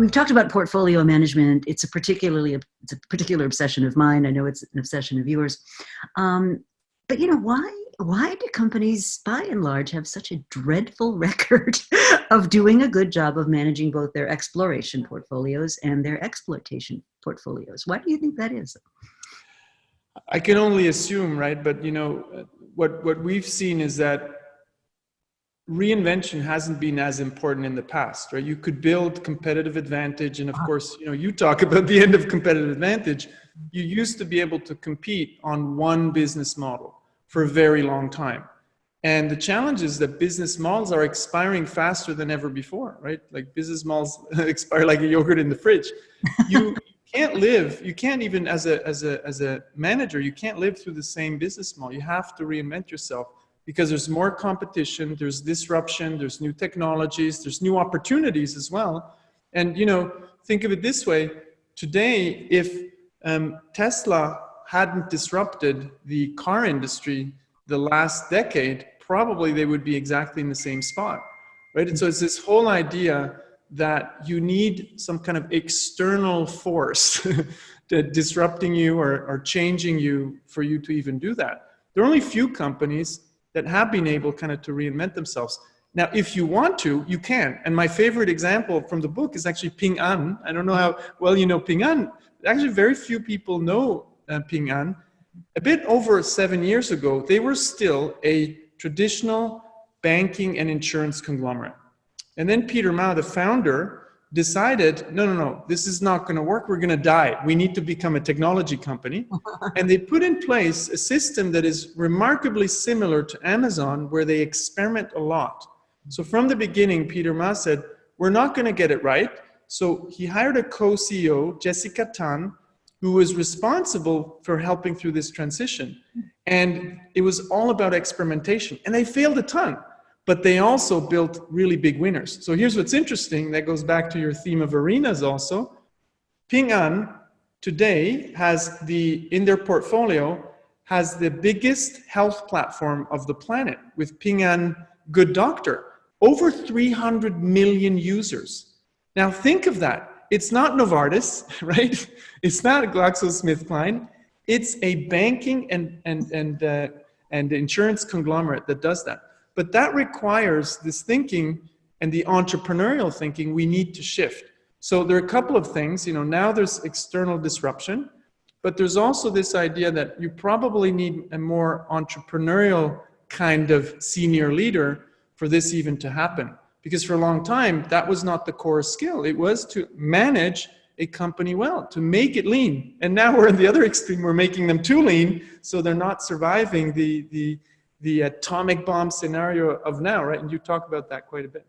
we've talked about portfolio management. It's a particular obsession of mine. I know it's an obsession of yours. But why do companies, by and large, have such a dreadful record of doing a good job of managing both their exploration portfolios and their exploitation portfolios? Why do you think that is? I can only assume, right? But what we've seen is that reinvention hasn't been as important in the past, right? You could build competitive advantage, and of course, you talk about the end of competitive advantage. You used to be able to compete on one business model for a very long time. And the challenge is that business models are expiring faster than ever before, right? Like business models expire like a yogurt in the fridge. You can't even as a manager, you can't live through the same business model. You have to reinvent yourself because there's more competition, there's disruption, there's new technologies, there's new opportunities as well. And think of it this way. Today, if Tesla hadn't disrupted the car industry the last decade, probably they would be exactly in the same spot, right? And so it's this whole idea that you need some kind of external force disrupting you or changing you for you to even do that. There are only few companies that have been able kind of to reinvent themselves. Now, if you want to, you can. And my favorite example from the book is actually Ping An. I don't know how well you know Ping An. Actually, very few people know Ping An. A bit over 7 years ago, they were still a traditional banking and insurance conglomerate. And then Peter Ma, the founder, decided, no, this is not going to work. We're going to die. We need to become a technology company. And they put in place a system that is remarkably similar to Amazon, where they experiment a lot. So from the beginning, Peter Ma said, we're not going to get it right. So he hired a co-CEO, Jessica Tan, who was responsible for helping through this transition. And it was all about experimentation. And they failed a ton. But they also built really big winners. So here's what's interesting. That goes back to your theme of arenas also. Ping An today has in their portfolio, has the biggest health platform of the planet with Ping An Good Doctor. Over 300 million users. Now think of that. It's not Novartis, right? It's not GlaxoSmithKline. It's a banking and insurance conglomerate that does that. But that requires this thinking and the entrepreneurial thinking we need to shift. So there are a couple of things. Now there's external disruption, but there's also this idea that you probably need a more entrepreneurial kind of senior leader for this even to happen. Because for a long time, that was not the core skill. It was to manage a company well, to make it lean. And now we're in the other extreme. We're making them too lean, so they're not surviving the atomic bomb scenario of now, right? And you talk about that quite a bit.